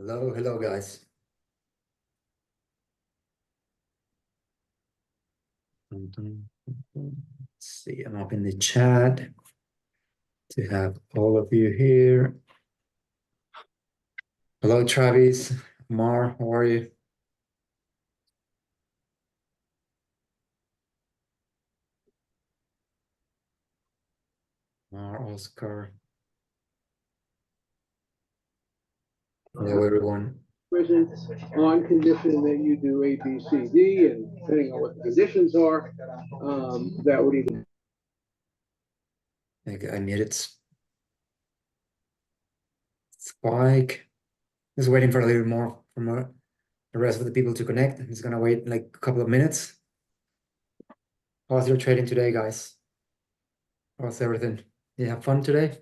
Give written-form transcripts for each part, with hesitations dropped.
Hello guys. Let's see, I'm up in the chat to have all of you here. Hello, Travis, Mar, how are you? Mar, Oscar. Hello, everyone. Prison on condition that you do A, B, C, D, and depending on what the conditions are, that would even. I muted Spike. Just waiting for a little more from the rest of the people to connect. I'm just gonna wait like a couple of minutes. How's your trading today, guys? How's everything? You have fun today?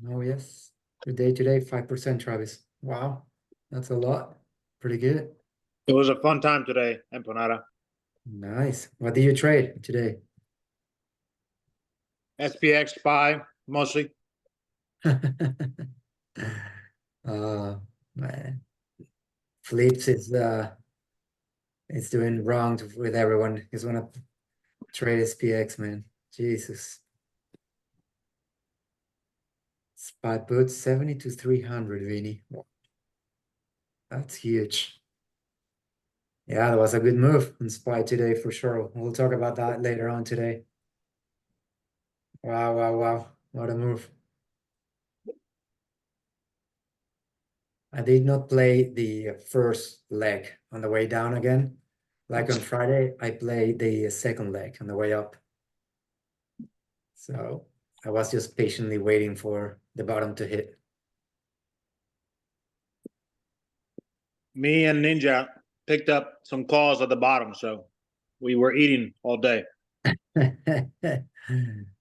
Oh, yes. Your day today, 5%, Travis. Wow, that's a lot. Pretty good. It was a fun time today, Empanada. Nice. What did you trade today? SPX SPY mostly. Man. Flips is doing wrong with everyone. He's wanna trade SPX, man. Jesus. SPY put 70 to 300, Vinny. Wow. That's huge. Yeah, that was a good move on SPY today for sure. We'll talk about that later on today. Wow, wow, wow. What a move. I did not play the first leg on the way down again. Like on Friday, I played the second leg on the way up. So I was just patiently waiting for the bottom to hit. Me and Ninja picked up some calls at the bottom, so we were eating all day.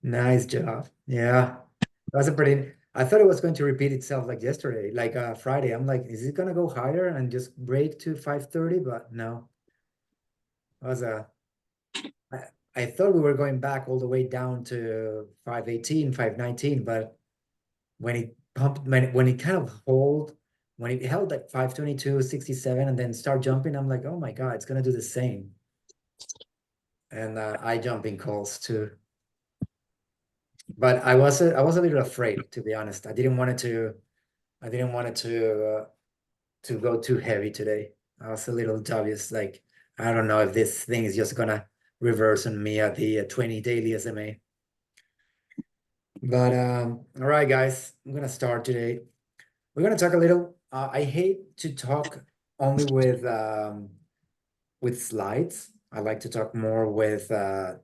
Nice job. Yeah. That was a pretty I thought it was going to repeat itself like yesterday, like Friday. I'm like, is it gonna go higher and just break to 530? But no. It was I thought we were going back all the way down to 518, 519, but when it pumped, when it kind of when it held like 522, 67, and then start jumping, I'm like, oh my God, it's gonna do the same. And I jump in calls too. But I was a little afraid, to be honest. I didn't want it to go too heavy today. I was a little dubious, like I don't know if this thing is just gonna reverse on me at the 20 daily SMA. But all right, guys, I'm gonna start today. We're gonna talk a little. I hate to talk only with slides. I like to talk more with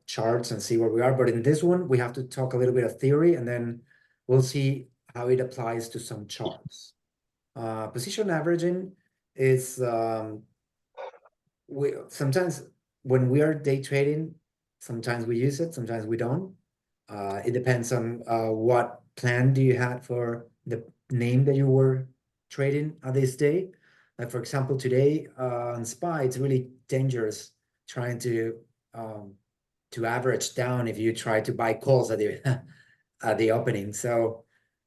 charts and see where we are. But in this one, we have to talk a little bit of theory, and then we'll see how it applies to some charts. Position averaging is we sometimes when we are day trading, sometimes we use it, sometimes we don't. It depends on what plan do you had for the name that you were trading at this day. Like for example, today on SPY, it's really dangerous trying to average down if you try to buy calls at the at the opening. So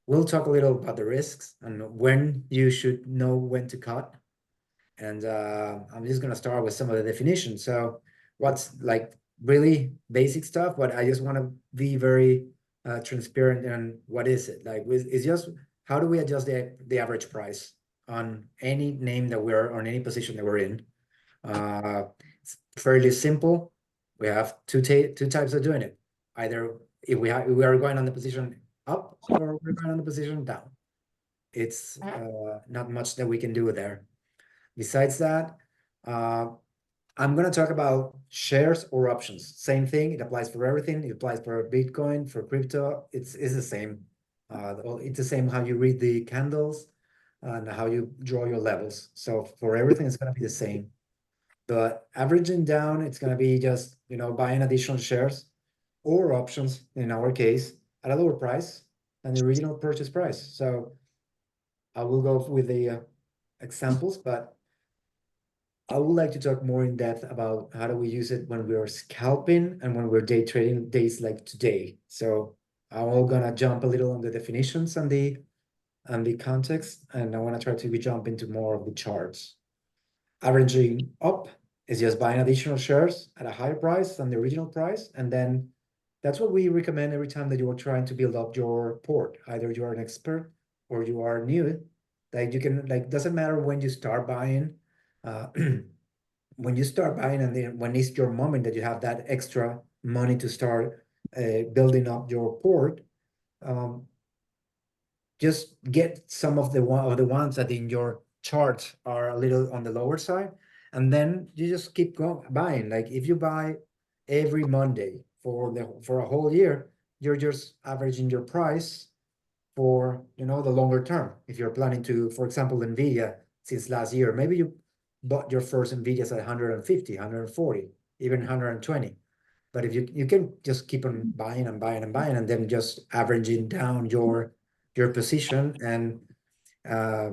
we'll talk a little about the risks and when you should know when to cut. And I'm just gonna start with some of the definitions. So what's like really basic stuff, but I just want to be very transparent on what is it. Like it's just how do we adjust the average price on any name that we're on any position that we're in. It's fairly simple. We have two types of doing it. Either if we are going on the position up or we're going on the position down. It's not much that we can do there. Besides that, I'm going to talk about shares or options. Same thing. It applies for everything. It applies for Bitcoin, for crypto. It's the same. It's the same how you read the candles and how you draw your levels. So for everything, it's going to be the same. But averaging down, it's going to be just, buying additional shares or options in our case at a lower price than the original purchase price. So I will go with the examples, but I would like to talk more in depth about how do we use it when we are scalping and when we're day trading days like today. So I'm all gonna jump a little on the definitions and the and the context, and I want to try to jump into more of the charts. Averaging up is just buying additional shares at a higher price than the original price, and then that's what we recommend every time that you are trying to build up your port. Either you are an expert or you are new. Like you can, like, doesn't matter when you start buying. When you start buying, and then when it's your moment that you have that extra money to start building up your port, um, just get some of the ones that in your charts are a little on the lower side, and then you just keep going buying. Like if you buy every Monday for a whole year, you're just averaging your price for the longer term. If you're planning to, for example, Nvidia, since last year, maybe you bought your first Nvidias at 150, 140, even 120. But if you can just keep on buying and buying and buying, and then just averaging down your position and uh,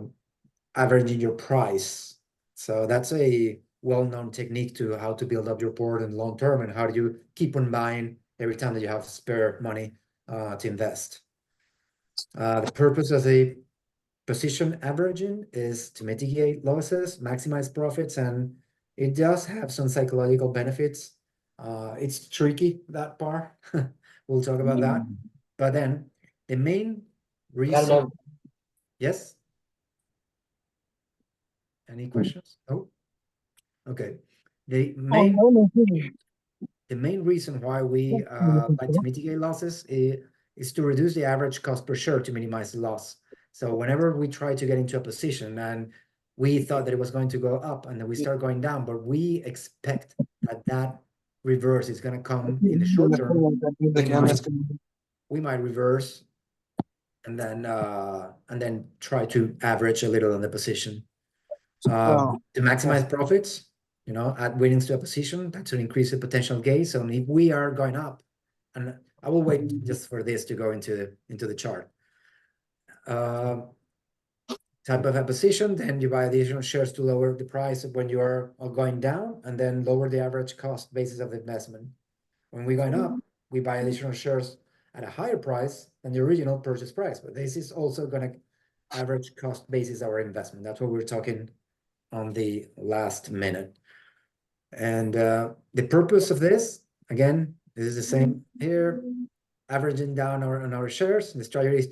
averaging your price. So that's a well-known technique to how to build up your port in long term, and how do you keep on buying every time that you have spare money to invest. The purpose of the position averaging is to mitigate losses, maximize profits, and it does have some psychological benefits. It's tricky, that part. We'll talk about that. But then the main reason, yes? Any questions? Oh, okay. The main reason why we like to mitigate losses is to reduce the average cost per share to minimize the loss. So whenever we try to get into a position and we thought that it was going to go up, and then we start going down, but we expect that reverse is going to come in the short term, we might reverse and then try to average a little on the position. To maximize profits, add winnings to a position, that's to increase the potential gain. So if we are going up, and I will wait just for this to go into the chart. Type of a position, then you buy additional shares to lower the price when you are going down, and then lower the average cost basis of the investment. When we're going up, we buy additional shares at a higher price than the original purchase price. But this is also going to average cost basis our investment. That's what we're talking on the last minute. And the purpose of this, again, this is the same here, averaging down on our shares. The strategy is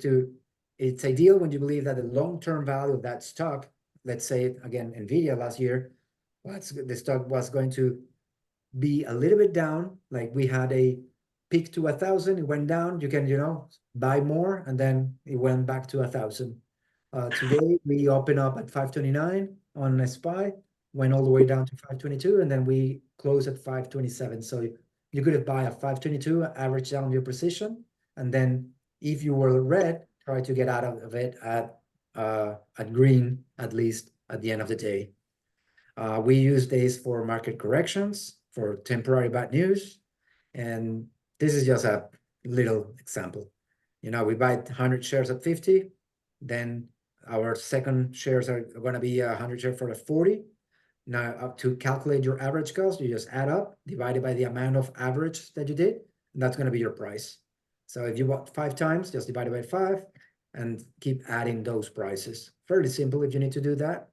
it's ideal when you believe that the long-term value of that stock, let's say, again, Nvidia last year, the stock was going to be a little bit down. Like we had a peak to 1,000, it went down, you can, buy more, and then it went back to 1,000. Today, we open up at 529 on SPY, went all the way down to 522, and then we close at 527. So you could buy a 522, average down your position, and then if you were red, try to get out of it at green, at least at the end of the day. We use days for market corrections, for temporary bad news, and this is just a little example. We buy 100 shares at 50, then our second shares are going to be 100 shares for the 40. Now, up to calculate your average cost, you just add up, divided by the amount of average that you did, and that's going to be your price. So if you bought 5 times, just divide it by 5 and keep adding those prices. Fairly simple if you need to do that.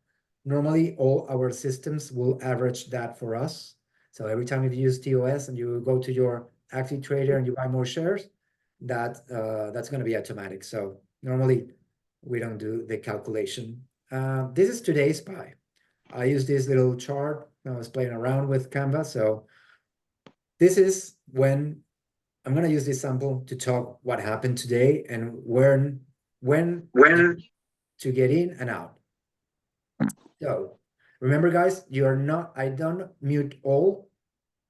Normally, all our systems will average that for us. So every time you use TOS and you go to your active trader and you buy more shares, that's going to be automatic. So normally, we don't do the calculation. This is today's SPY. I use this little chart. I was playing around with Canva. So this is when I'm going to use this sample to talk what happened today and when to get in and out. So remember, guys, I don't mute all.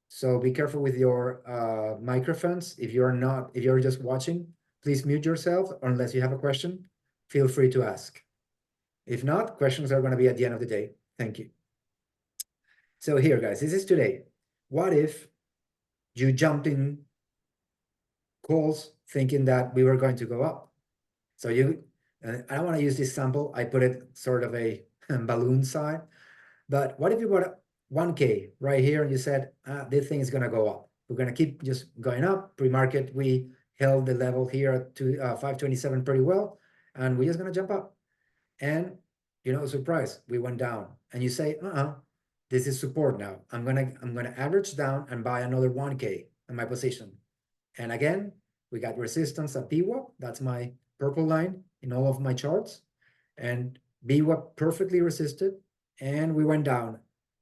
So be careful with your microphones. If you're just watching, please mute yourself unless you have a question. Feel free to ask. If not, questions are going to be at the end of the day. Thank you. So here, guys, this is today. What if you jumped in calls thinking that we were going to go up? So I don't want to use this sample. I put it sort of a balloon side. But what if you bought 1K right here and you said, this thing is going to go up. We're going to keep just going up. Pre-market, we held the level here to 527 pretty well. and we're just gonna jump up. And surprise, we went down. And you say, this is support now. I'm gonna average down and buy another 1K in my position. And again, we got resistance at BWAP. That's my purple line in all of my charts. And BWAP perfectly resisted, and we went down.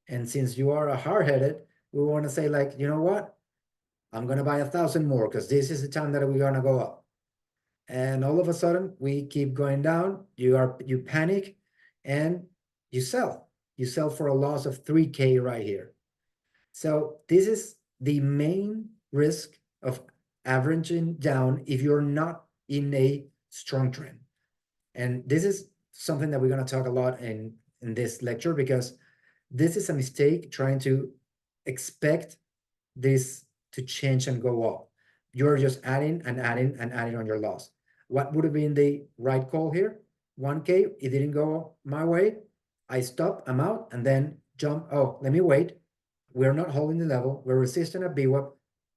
And since you are a hard-headed, we want to say, like, you know what? I'm gonna buy 1,000 more because this is the time that we're gonna go up. And all of a sudden, we keep going down. You panic, and you sell. You sell for a loss of 3K right here. So this is the main risk of averaging down if you're not in a strong trend. And this is something that we're going to talk a lot in this lecture, because this is a mistake trying to expect this to change and go up. You're just adding and adding and adding on your loss. What would have been the right call here? 1K, it didn't go my way. I stop, I'm out, and then jump. Oh, let me wait. We're not holding the level. We're resisting at BWAP.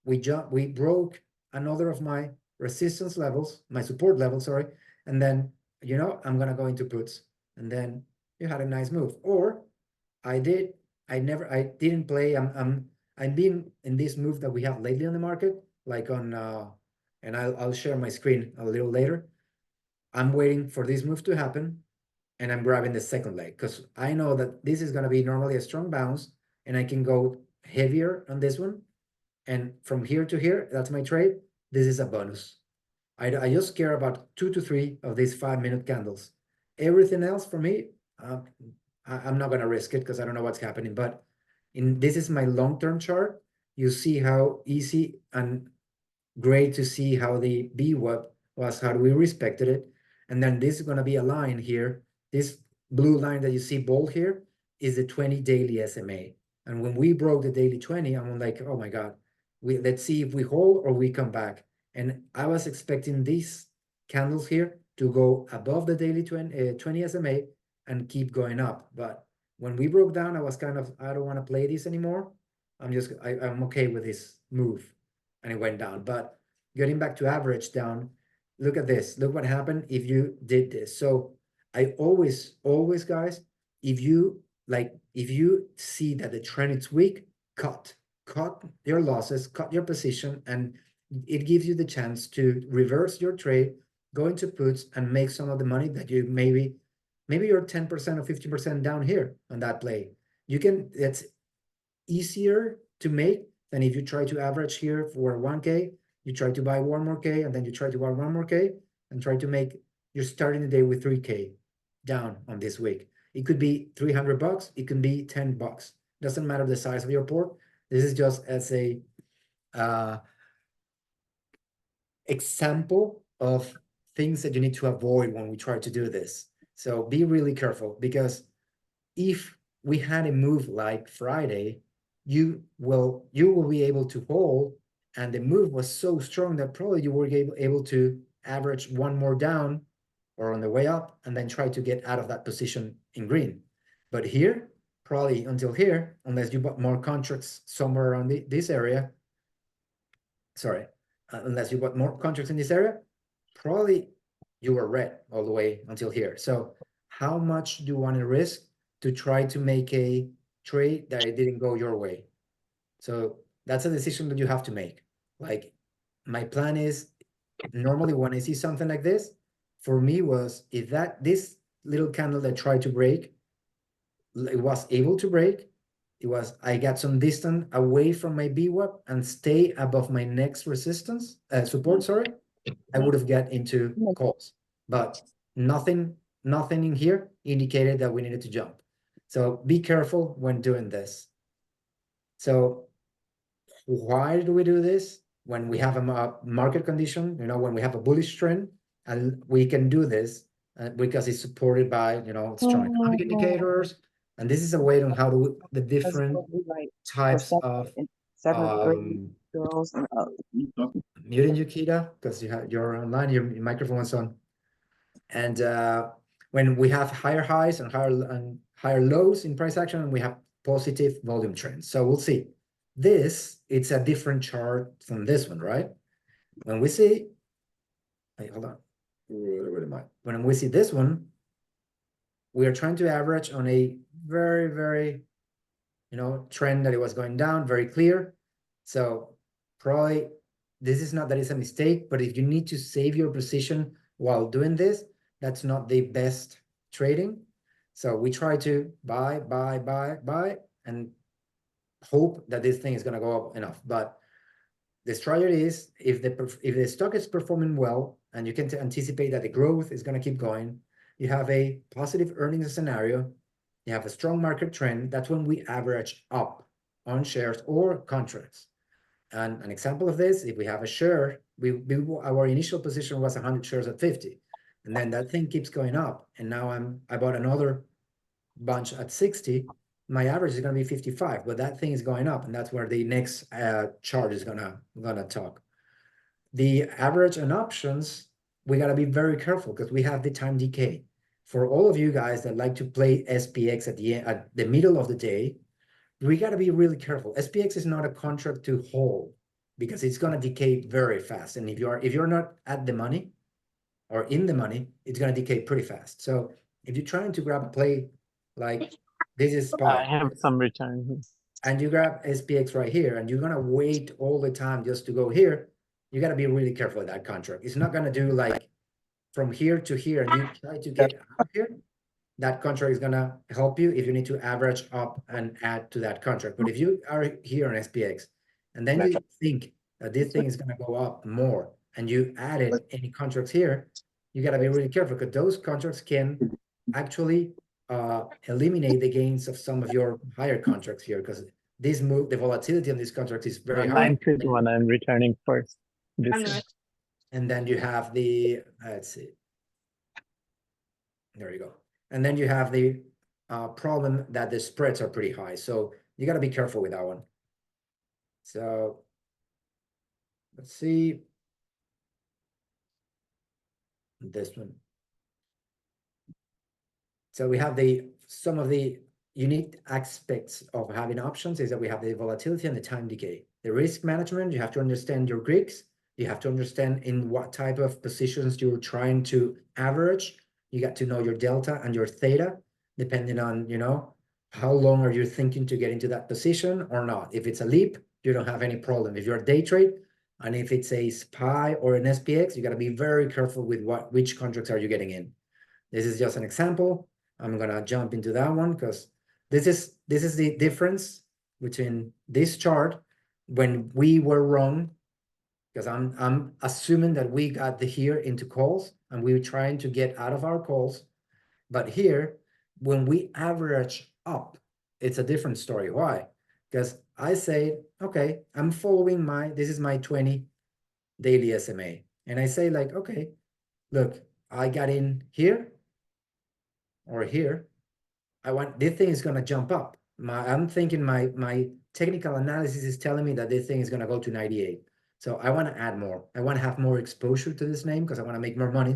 We broke another of my resistance levels, my support level, sorry. And then, I'm gonna go into puts. And then you had a nice move. Or I didn't play. I'm being in this move that we have lately on the market, like on and I'll share my screen a little later. I'm waiting for this move to happen, and I'm grabbing the second leg because I know that this is going to be normally a strong bounce, and I can go heavier on this one. And from here to here, that's my trade. This is a bonus. I just care about 2 to 3 of these 5-minute candles. Everything else for me, I'm not going to risk it because I don't know what's happening. But this is my long-term chart. You see how easy and great to see how the BWAP was, how we respected it. And then this is going to be a line here. This blue line that you see bold here is the 20 daily SMA. And when we broke the daily 20, I'm like, oh my God, let's see if we hold or we come back. And I was expecting these candles here to go above the daily 20 SMA and keep going up. But when we broke down, I was kind of, I don't want to play this anymore. I'm okay with this move. And it went down. But getting back to average down, look at this. Look what happened if you did this. So I always, guys, if you see that the trend is weak, cut your losses, cut your position, and it gives you the chance to reverse your trade, go into puts, and make some of the money that you maybe you're 10% or 50% down here on that play. It's easier to make than if you try to average here for 1K, you try to buy 1 more K, and then you try to buy 1 more K, and try to make, you're starting the day with 3K down on this week. It could be $300, it can be $10. Doesn't matter the size of your port. This is just as a example of things that you need to avoid when we try to do this. So be really careful, because if we had a move like Friday, you will be able to hold, and the move was so strong that probably you were able to average 1 more down or on the way up, and then try to get out of that position in green. But here, probably until here, unless you bought more contracts somewhere around this area, sorry, unless you bought more contracts in this area, probably you were red all the way until here. So how much do you want to risk to try to make a trade that it didn't go your way? So that's a decision that you have to make. Like, my plan is, normally when I see something like this, for me was, if this little candle that tried to break, it was able to break, I got some distance away from my BWAP and stay above my next resistance, support, sorry, I would have got into calls. But nothing in here indicated that we needed to jump. So be careful when doing this. So why do we do this? When we have a market condition, when we have a bullish trend, and we can do this because it's supported by, strong economic indicators. And this is a way on how to the different types of girls. muting you, Kita, because you're online, your microphone's on. And when we have higher highs and higher lows in price action, and we have positive volume trends. So we'll see. It's a different chart from this one, right? When we see, hold on. when we see this one, we are trying to average on a very, very, trend that it was going down, very clear. So probably this is not that it's a mistake, but if you need to save your position while doing this, that's not the best trading. So we try to buy, and hope that this thing is going to go up enough. But the strategy is if the stock is performing well and you can anticipate that the growth is going to keep going, you have a positive earnings scenario, you have a strong market trend, that's when we average up on shares or contracts. And an example of this, if we have a share, our initial position was 100 shares at 50, and then that thing keeps going up, and now I bought another bunch at 60, my average is going to be 55, but that thing is going up, and that's where the next chart is gonna talk. The average and options, we got to be very careful because we have the time decay. For all of you guys that like to play SPX at the middle of the day, we got to be really careful. SPX is not a contract to hold because it's going to decay very fast, and if you're not at the money or in the money, it's going to decay pretty fast. So if you're trying to grab a play like this is I SPY, have some return. and you grab SPX right here, and you're gonna wait all the time just to go here, you gotta be really careful with that contract. It's not gonna do like from here to here, and you try to get out here. That contract is gonna help you if you need to average up and add to that contract. But if you are here on SPX, and then you think that this thing is gonna go up more, and you added any contracts here, you gotta be really careful because those contracts can actually eliminate the gains of some of your higher contracts here, because this move, the volatility on this contract is very high. 951, I'm returning first. This And then you have the, let's see. There you go. And then you have the problem that the spreads are pretty high. So you got to be careful with that one. So let's see. This one. So we have some of the unique aspects of having options is that we have the volatility and the time decay. The risk management, you have to understand your Greeks. You have to understand in what type of positions you're trying to average. You got to know your delta and your theta, depending on, how long are you thinking to get into that position or not. If it's a leap, you don't have any problem. If you're a day trade, and if it's a SPY or an SPX, you got to be very careful with which contracts are you getting in. This is just an example. I'm gonna jump into that one because this is the difference between this chart when we were wrong, because I'm assuming that we got the here into calls and we were trying to get out of our calls. But here, when we average up, it's a different story. Why? Because I say, okay, I'm following this is my 20 daily SMA. And I say like, okay, look, I got in here or here. This thing is gonna jump up. I'm thinking my technical analysis is telling me that this thing is gonna go to 98. So I want to add more. I want to have more exposure to this name because I want to make more money.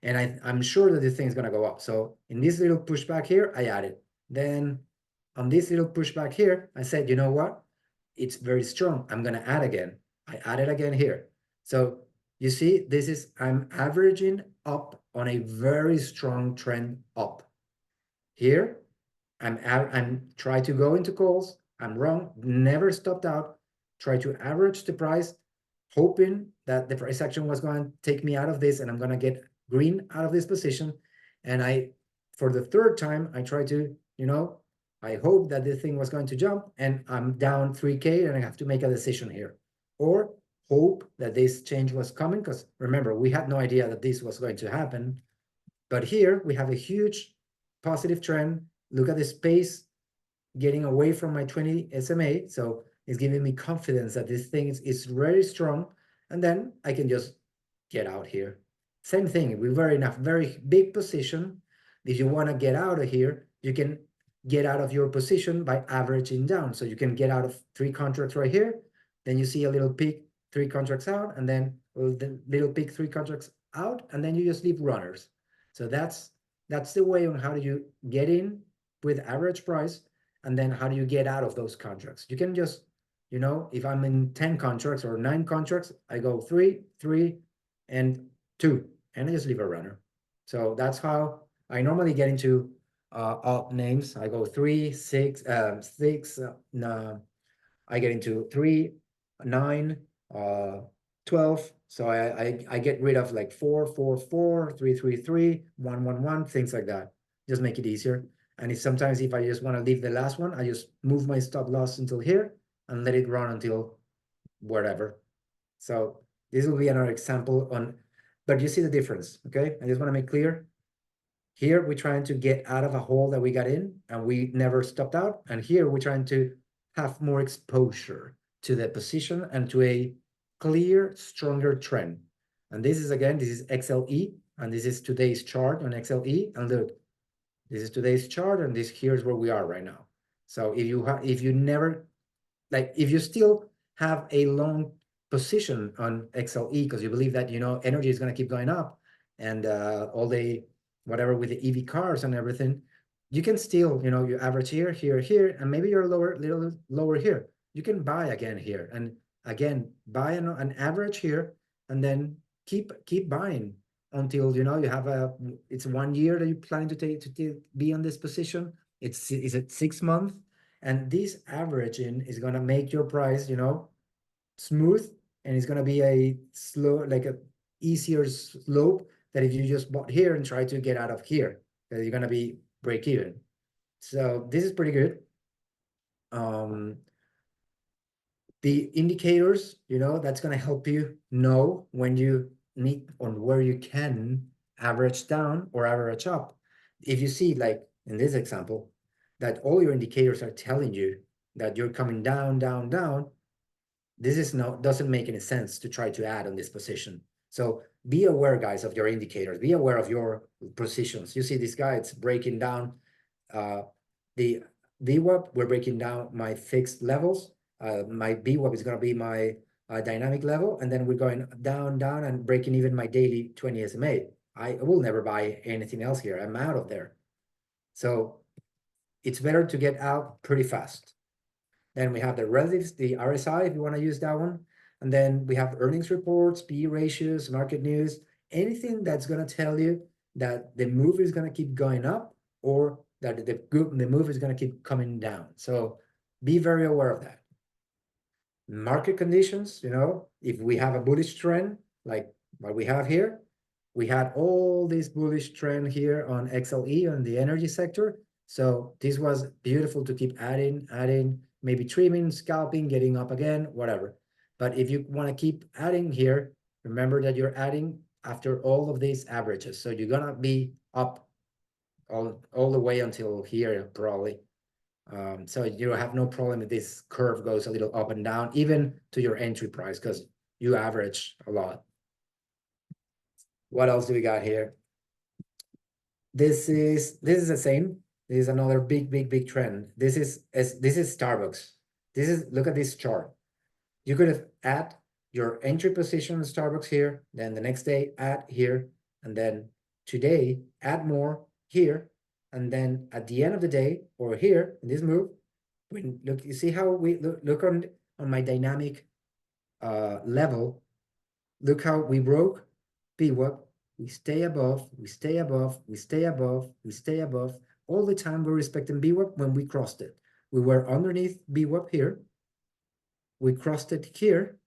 And I'm sure that this thing is gonna go up. So in this little pushback here, I added. Then on this little pushback here, I said, you know what? It's very strong. I'm gonna add again. I added again here. So you see, I'm averaging up on a very strong trend up. Here, I'm trying to go into calls. I'm wrong, never stopped out. Try to average the price, hoping that the price action was going to take me out of this and I'm going to get green out of this position. And for the third time, I try to, I hope that this thing was going to jump and I'm down 3K and I have to make a decision here. Or hope that this change was coming, because remember, we had no idea that this was going to happen. But here we have a huge positive trend. Look at the space getting away from my 20 SMA. So it's giving me confidence that this thing is very strong. And then I can just get out here. Same thing, we're in a very big position. If you want to get out of here, you can get out of your position by averaging down. So you can get out of 3 contracts right here. Then you see a little peak, 3 contracts out, and then the little peak, 3 contracts out, and then you just leave runners. So that's the way on how do you get in with average price, and then how do you get out of those contracts. You can just, if I'm in 10 contracts or 9 contracts, I go 3, 3, and 2. and I just leave a runner. So that's how I normally get into alt names. I go 3, 6, 6. No, I get into 3, 9, 12. So I get rid of like 4, 4, 4, 3, 3, 3, 1, 1, 1, things like that. Just make it easier. And if I just want to leave the last one, I just move my stop loss until here and let it run until wherever. So this will be another example on, but you see the difference, okay? I just want to make clear. Here we're trying to get out of a hole that we got in and we never stopped out. And here we're trying to have more exposure to the position and to a clear, stronger trend. And this is again, this is XLE, and this is today's chart on XLE. And look, this is today's chart, and this here's where we are right now. So if you never, like, if you still have a long position on XLE because you believe that, energy is going to keep going up and all the whatever with the EV cars and everything, you can still, you average here, here, here, and maybe you're little lower here. You can buy again here and again buy an average here and then keep buying until you have it's 1 year that you're planning to be on this position. Is it 6 months? And this averaging is going to make your price, smooth, and it's going to be a slow, like a easier slope that if you just bought here and try to get out of here, that you're going to be break even. So this is pretty good. The indicators, that's going to help you know when you need on where you can average down or average up. If you see, like in this example, that all your indicators are telling you that you're coming down, down, down, this doesn't make any sense to try to add on this position. So be aware, guys, of your indicators. Be aware of your positions. You see this guy, it's breaking down the VWAP. We're breaking down my fixed levels. My VWAP is going to be my dynamic level. And then we're going down, down, and breaking even my daily 20 SMA. I will never buy anything else here. I'm out of there. So it's better to get out pretty fast. Then we have the relatives, the RSI, if you want to use that one. And then we have earnings reports, PE ratios, market news, anything that's going to tell you that the move is going to keep going up or that the move is going to keep coming down. So be very aware of that. Market conditions, if we have a bullish trend, like what we have here, we had all this bullish trend here on XLE on the energy sector. So this was beautiful to keep adding, maybe trimming, scalping, getting up again, whatever. But if you want to keep adding here, remember that you're adding after all of these averages. So you're going to be up all the way until here, probably. So you have no problem if this curve goes a little up and down, even to your entry price, because you average a lot. What else do we got here? This is the same. This is another big trend. This is Starbucks. Look at this chart. You could have add your entry position in Starbucks here, then the next day add here, and then today add more here, and then at the end of the day or here in this move, look, you see how we look on my dynamic level. Look how we broke VWAP. We stay above, we stay above, we stay above, we stay above. All the time we're respecting VWAP when we crossed it. We were underneath VWAP here. We crossed it here.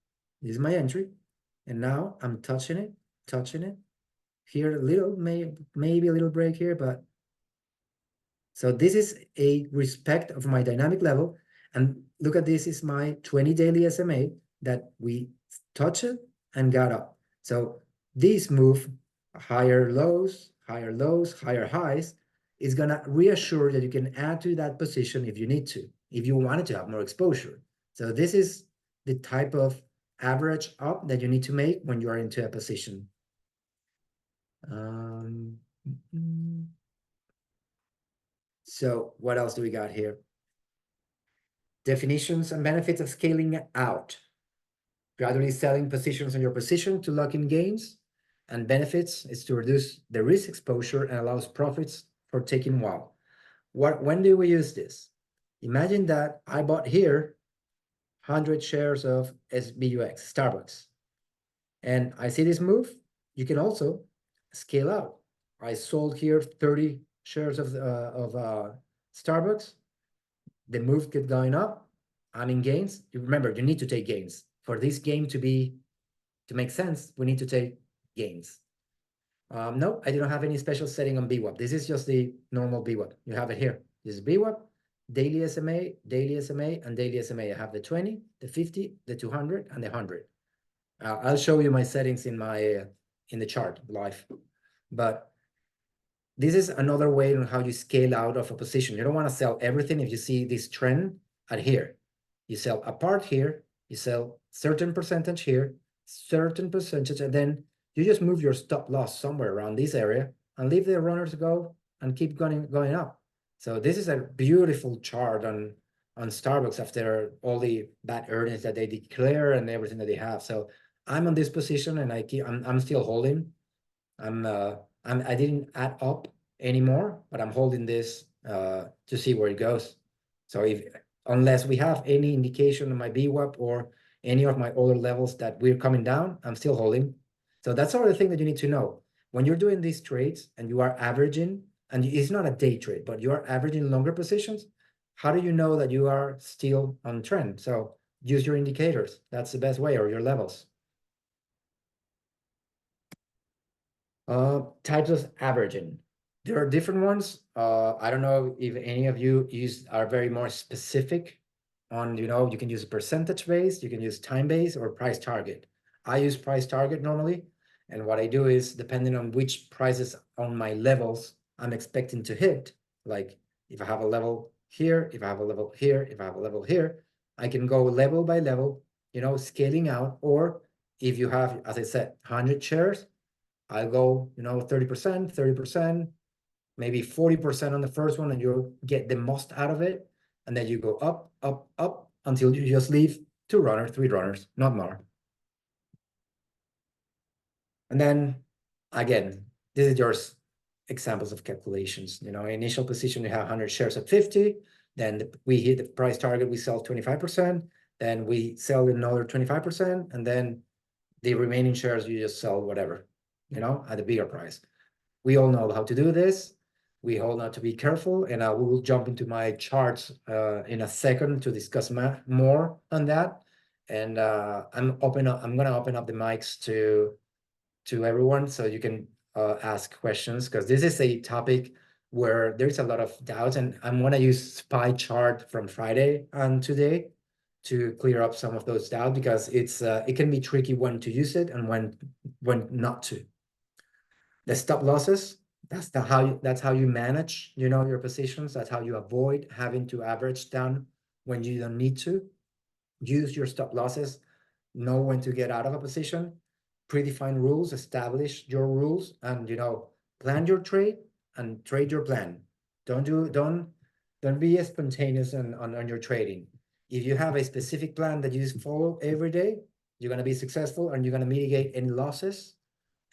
This is my entry. And now I'm touching it. Here a little, maybe a little break here, but so this is a respect of my dynamic level. And look at this is my 20 daily SMA that we touched it and got up. So this move, higher lows, higher highs, is gonna reassure that you can add to that position if you need to, if you wanted to have more exposure. So this is the type of average up that you need to make when you are into a position. So what else do we got here? Definitions and benefits of scaling out. Gradually selling positions on your position to lock in gains, and benefits is to reduce the risk exposure and allows profits for taking while. When do we use this? Imagine that I bought here 100 shares of SBUX, Starbucks, and I see this move. You can also scale out. I sold here 30 shares of Starbucks. The move kept going up. I'm in gains. You remember, you need to take gains for this game to make sense. We need to take gains. No, I don't have any special setting on VWAP. This is just the normal VWAP. You have it here. This is VWAP, daily SMA, daily SMA, and daily SMA. I have the 20, the 50, the 200, and the 100. I'll show you my settings in my in the chart live. But this is another way on how you scale out of a position. You don't want to sell everything if you see this trend at here. You sell a part here, you sell certain percentage here, certain percentage, and then you just move your stop loss somewhere around this area and leave the runners go and keep going up. So this is a beautiful chart on Starbucks after all the bad earnings that they declare and everything that they have. So I'm on this position and I'm still holding. I didn't add up anymore, but I'm holding this to see where it goes. So unless we have any indication on my VWAP or any of my other levels that we're coming down, I'm still holding. So that's sort of the thing that you need to know. When you're doing these trades and you are averaging, and it's not a day trade, but you are averaging longer positions, how do you know that you are still on trend? So use your indicators. That's the best way, or your levels. Types of averaging. There are different ones. I don't know if any of you are very more specific on, you can use percentage based, you can use time based, or price target. I use price target normally. And what I do is, depending on which prices on my levels I'm expecting to hit, like if I have a level here, if I have a level here, if I have a level here, I can go level by level, scaling out. Or if you have, as I said, 100 shares, I'll go, 30%, 30%, maybe 40% on the first one, and you'll get the most out of it. And then you go up, up, up until you just leave 2 runners, 3 runners, not more. And then again, this is your examples of calculations. Initial position, you have 100 shares at 50. Then we hit the price target, we sell 25%. Then we sell another 25%. And then the remaining shares, you just sell whatever, at a bigger price. We all know how to do this. We all know to be careful, and I will jump into my charts in a second to discuss more on that. And I'm gonna open up the mics to everyone so you can ask questions, because this is a topic where there's a lot of doubts, and I'm gonna use pie chart from Friday and today to clear up some of those doubts, because it can be tricky when to use it and when not to. The stop losses, that's how you manage, your positions. That's how you avoid having to average down when you don't need to. Use your stop losses, know when to get out of a position, predefine rules, establish your rules, and plan your trade and trade your plan. Don't be spontaneous on your trading. If you have a specific plan that you just follow every day, you're going to be successful, and you're going to mitigate any losses.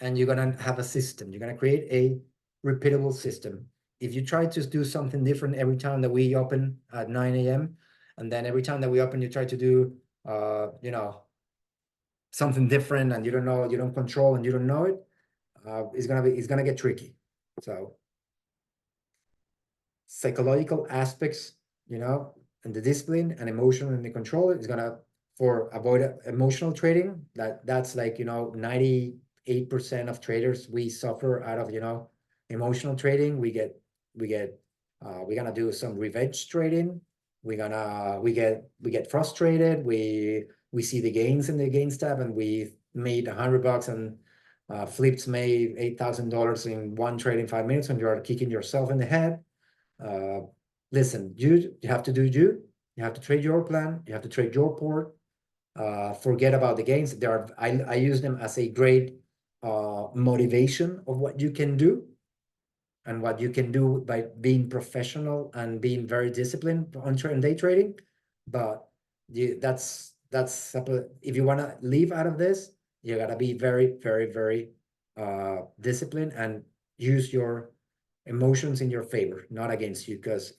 And you're going to have a system. You're going to create a repeatable system. If you try to do something different every time that we open at 9 a.m., and then every time that we open, you try to do, something different, and you don't control, and you don't know it, it's going to get tricky. So psychological aspects, and the discipline and emotion and the control is going to, for avoid emotional trading, that's like, 98% of traders, we suffer out of, emotional trading. We're gonna do some revenge trading. We get frustrated. We see the gains in the gains tab, and we made $100 and flips made $8,000 in one trade in 5 minutes, and you are kicking yourself in the head. Listen, you have to do you have to trade your plan, you have to trade your port. Forget about the gains. I use them as a great motivation of what you can do, and what you can do by being professional and being very disciplined on day trading. But that's if you want to live out of this, you gotta be very, very, very disciplined, and use your emotions in your favor, not against you, because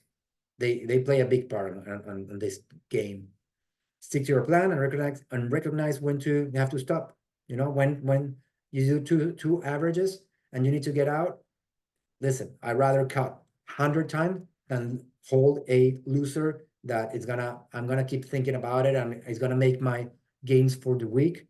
they play a big part on this game. Stick to your plan and recognize when you have to stop. When you do two averages and you need to get out, listen, I'd rather cut 100 times than hold a loser that I'm gonna keep thinking about it, and it's gonna make my gains for the week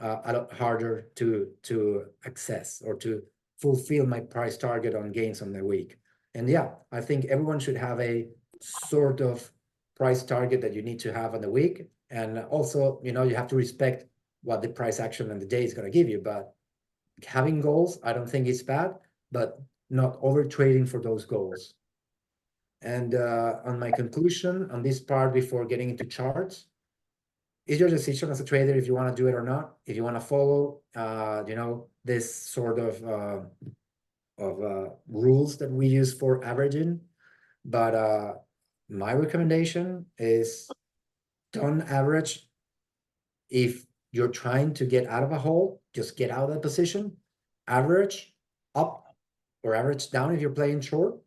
a lot harder to access or to fulfill my price target on gains on the week. And yeah, I think everyone should have a sort of price target that you need to have on the week. And also, you have to respect what the price action on the day is going to give you. But having goals, I don't think it's bad, but not over trading for those goals. And on my conclusion on this part before getting into charts, it's your decision as a trader if you want to do it or not. If you want to follow, this sort of rules that we use for averaging, but my recommendation is don't average if you're trying to get out of a hole. Just get out of that position. Average up or average down if you're playing short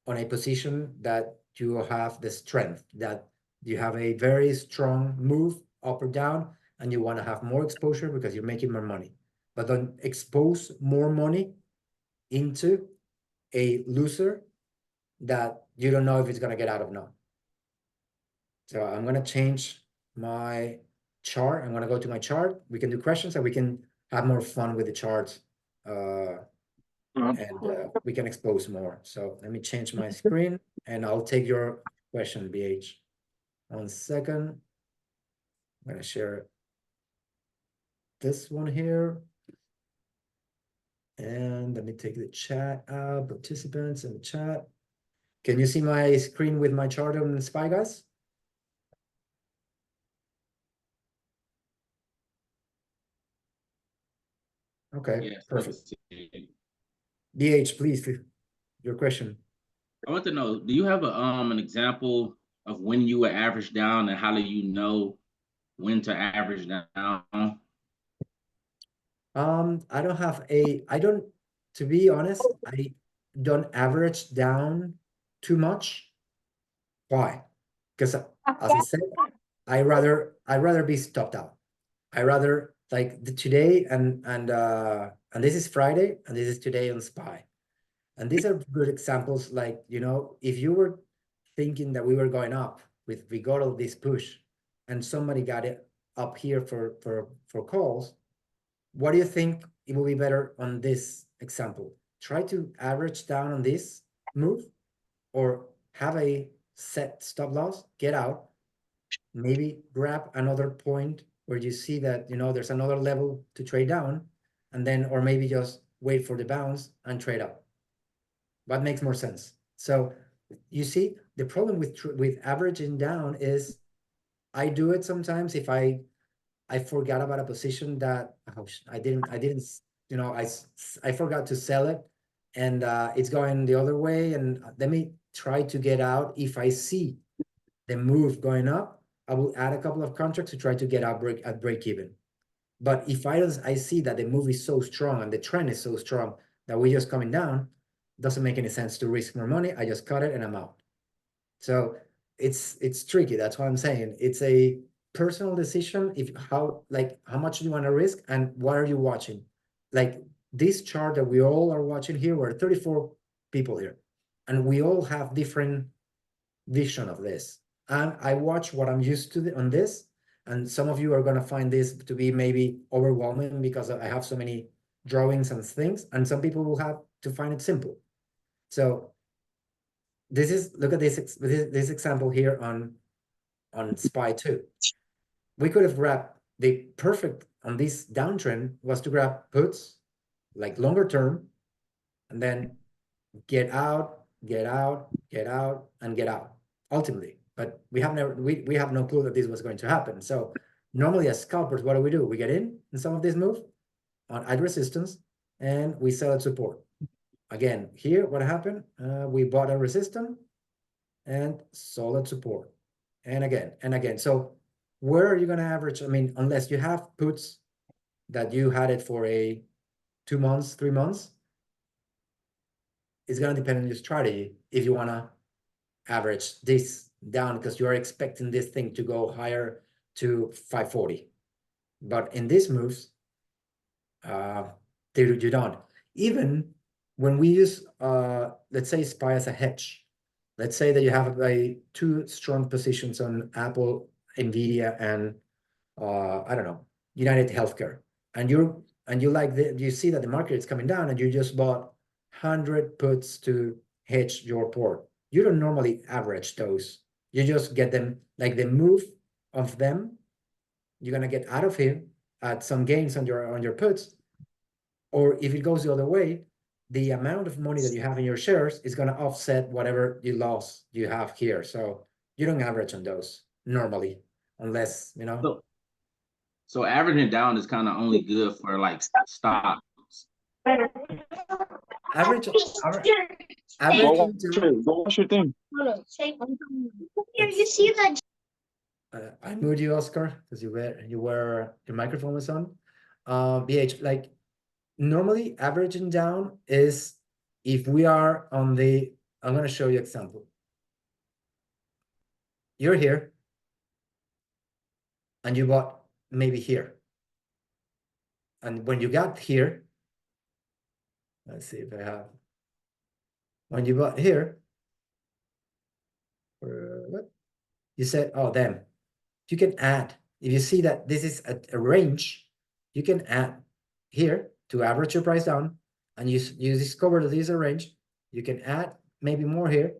on a position that you have the strength, that you have a very strong move up or down, and you want to have more exposure because you're making more money. But don't expose more money into a loser that you don't know if it's going to get out of now. So I'm going to change my chart. I'm going to go to my chart. We can do questions and we can have more fun with the charts. And we can expose more. So let me change my screen and I'll take your question, BH. 1 second. I'm going to share this one here. And let me take the chat out, participants in the chat. Can you see my screen with my chart on SPY, guys? Okay, Yes, perfect. BH, please, your question. I want to know, do you have an example of when you were average down, and how do you know when to average down? To be honest, I don't average down too much. Why? Because as I said, I rather be stopped out. I rather like today and this is Friday and this is today on SPY. And these are good examples. Like, if you were thinking that we were going up we got all this push and somebody got it up here for calls, what do you think it will be better on this example? Try to average down on this move or have a set stop loss, get out, maybe grab another point where you see that, there's another level to trade down, and then, or maybe just wait for the bounce and trade up. What makes more sense? So you see, the problem with averaging down is I do it sometimes if I forgot about a position that I didn't I forgot to sell it, and it's going the other way, and let me try to get out. If I see the move going up, I will add a couple of contracts to try to get out at break even. But if I see that the move is so strong and the trend is so strong that we're just coming down, doesn't make any sense to risk more money. I just cut it and I'm out. So it's tricky. That's what I'm saying. It's a personal decision. How much do you want to risk and what are you watching? Like this chart that we all are watching here, we're 34 people here, and we all have different vision of this. And I watch what I'm used to on this, and some of you are going to find this to be maybe overwhelming because I have so many drawings and things, and some people will have to find it simple. So look at this example here on SPY 2. We could have grabbed the perfect on this downtrend was to grab puts like longer term and then get out, get out, get out, and get out ultimately. But we have no clue that this was going to happen. So normally as scalpers, what do? We get in some of these moves at resistance and we sell at support. Again, here, what happened? We bought a resistance and sold at support. And again, and again. So where are you going to average? I mean, unless you have puts that you had it for 2 months, 3 months, it's going to depend on your strategy if you want to average this down because you're expecting this thing to go higher to 540. But in these moves, you don't. even when we use, let's say SPY as a hedge, let's say that you have two strong positions on Apple, Nvidia, and I don't know, United Healthcare, and you see that the market is coming down, and you just bought 100 puts to hedge your port. You don't normally average those. You just get them, like the move of them, you're gonna get out of here at some gains on your puts, or if it goes the other way, the amount of money that you have in your shares is gonna offset whatever you have here. So you don't average on those normally, unless So averaging down is kind of only good for like stocks. average Go averaging watch down. it. Go watch your thing. You see that? I moved you, Oscar, because your microphone was on. BH, like normally averaging down is if we are on the, I'm gonna show you example. You're here, and you bought maybe here. And when you got here, let's see if I have, when you bought here, you said, oh, damn, you can add. If you see that this is a range, you can add here to average your price down, and you discover that this is a range. You can add maybe more here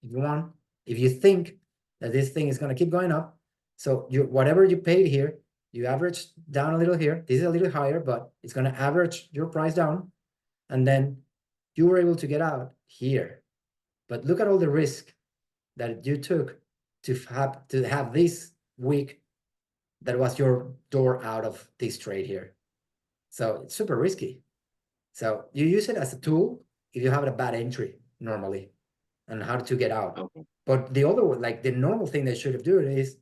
if you want. If you think that this thing is going to keep going up, so whatever you paid here, you average down a little here. This is a little higher, but it's going to average your price down, and then you were able to get out here. But look at all the risk that you took to have this week that was your door out of this trade here. So it's super risky. So you use it as a tool if you have a bad entry normally, and how to get out. Okay. But the other one, like the normal thing they should have done is,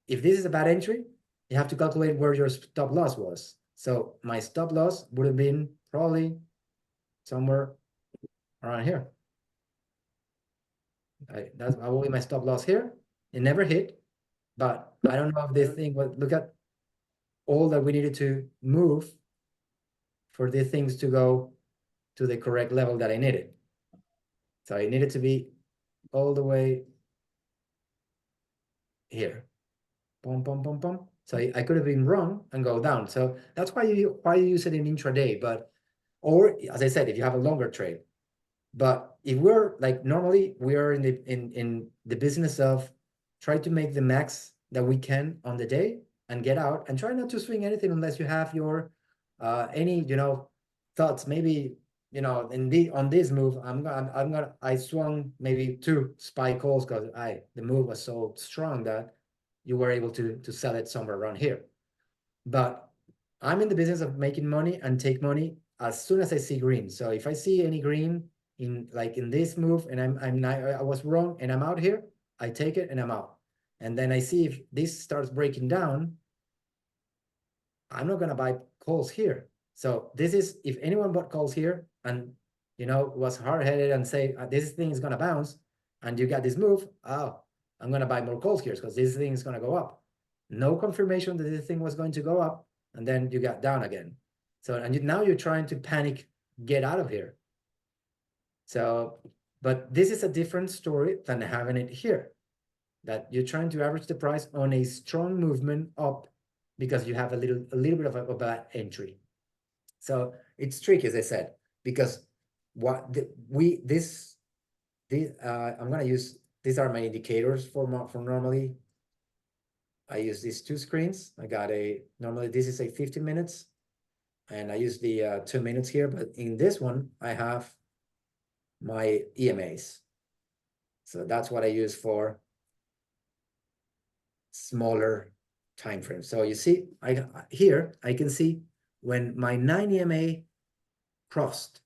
if this is a bad entry, you have to calculate where your stop loss was. So my stop loss would have been probably somewhere around here. That's probably my stop loss here. It never hit, but I don't know if this thing was, look at all that we needed to move for these things to go to the correct level that I needed. So it needed to be all the way here. Boom, boom, boom, boom. So I could have been wrong and go down. So that's why you use it in intraday. But, or as I said, if you have a longer trade. But if we're like, normally we are in the business of try to make the max that we can on the day and get out, and try not to swing anything unless you have your any thoughts. Maybe on this move I swung maybe 2 SPY calls because the move was so strong that you were able to sell it somewhere around here. But I'm in the business of making money and take money as soon as I see green. So if I see any green in this move and I was wrong and I'm out here, I take it and I'm out. And then I see if this starts breaking down, I'm not gonna buy calls here. So this is, if anyone bought calls here and was hard-headed and say this thing is gonna bounce, and you got this move, oh, I'm gonna buy more calls here because this thing is gonna go up. No confirmation that this thing was going to go up, and then you got down again. So now you're trying to panic, get out of here. So, but this is a different story than having it here, that you're trying to average the price on a strong movement up because you have a little bit of a bad entry. So it's tricky, as I said, because I'm gonna use, these are my indicators for normally. I use these 2 screens. I got normally this is a 15 minutes, and I use the 2 minutes here, but in this one I have my EMAs. So that's what I use for smaller time frames. So you see, here I can see when my 9 EMA crossed.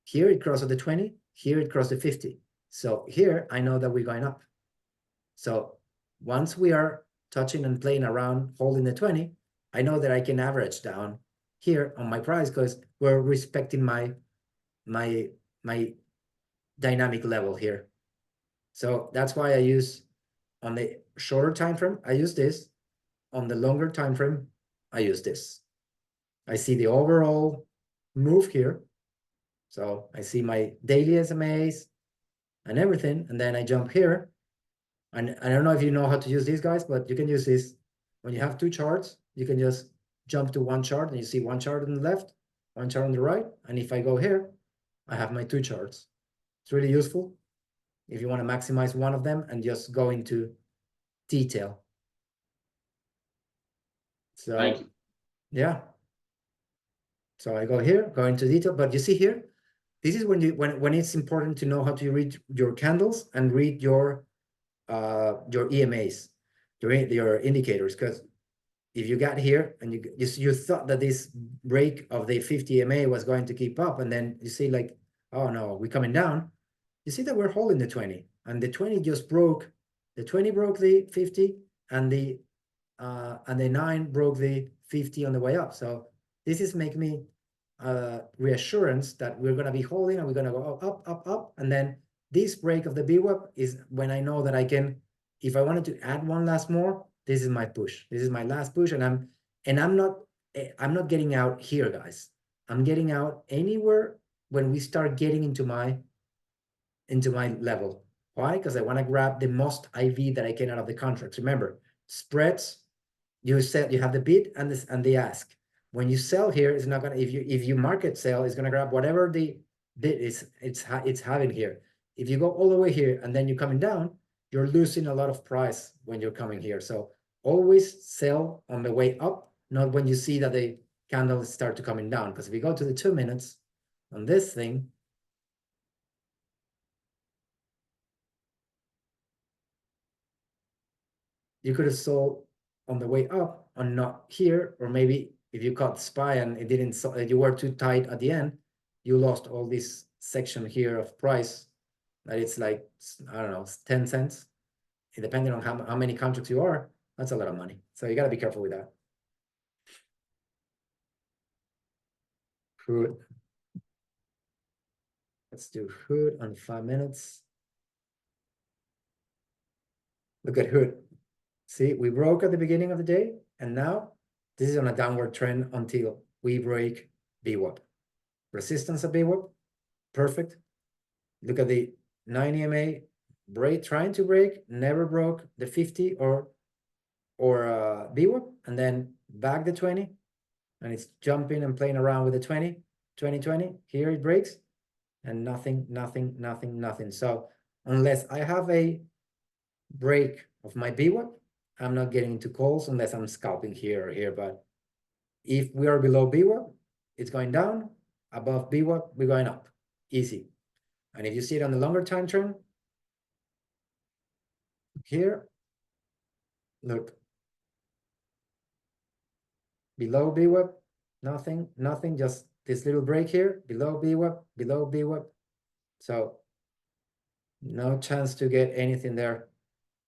Here it crossed at the 20, here it crossed the 50. So here I know that we're going up. So once we are touching and playing around, holding the 20, I know that I can average down here on my price because we're respecting my dynamic level here. So that's why I use, on the shorter time frame, I use this. On the longer time frame, I use this. I see the overall move here. So I see my daily SMAs and everything, and then I jump here. And I don't know if you know how to use these guys, but you can use this. When you have two charts, you can just jump to one chart and you see one chart on the left, one chart on the right. And if I go here, I have my two charts. It's really useful if you want to maximize one of them and just go into detail. So Thank you. yeah. So I go here, go into detail, but you see here, this is when it's important to know how to read your candles and read your EMAs, your indicators, because if you got here and you thought that this break of the 50 EMA was going to keep up, and then you see like, oh no, we're coming down. You see that we're holding the 20, and the 20 just broke. The 20 broke the 50, and the 9 broke the 50 on the way up. So this is making me reassurance that we're gonna be holding and we're gonna go up, up, up, and then this break of the VWAP is when I know that I can, if I wanted to add one last more, this is my push. This is my last push, and I'm not getting out here, guys. I'm getting out anywhere when we start getting into my level. Why? Because I want to grab the most IV that I can out of the contracts. Remember, spreads, you said you have the bid and the ask. When you sell here, it's not gonna, if you market sell, it's gonna grab whatever the bid is it's having here. If you go all the way here and then you're coming down, you're losing a lot of price when you're coming here. So always sell on the way up, not when you see that the candles start to coming down. Because if we go to the 2 minutes on this thing, you could have sold on the way up and not here, or maybe if you caught SPY and it didn't, you were too tight at the end, you lost all this section here of price that it's like, I don't know, 10 cents. And depending on how many contracts you are, that's a lot of money. So you got to be careful with that. Hood. Let's do hood on 5 minutes. Look at hood. See, we broke at the beginning of the day, and now this is on a downward trend until we break VWAP. Resistance at VWAP, perfect. Look at the 9 EMA, trying to break, never broke the 50 or VWAP, and then back the 20, and it's jumping and playing around with the 20. Here it breaks, and nothing. So unless I have a break of my VWAP, I'm not getting into calls unless I'm scalping here or here. But if we are below VWAP, it's going down. Above VWAP, we're going up. Easy. And if you see it on the longer time trend, here, look. Below VWAP, nothing, just this little break here, below VWAP. So no chance to get anything there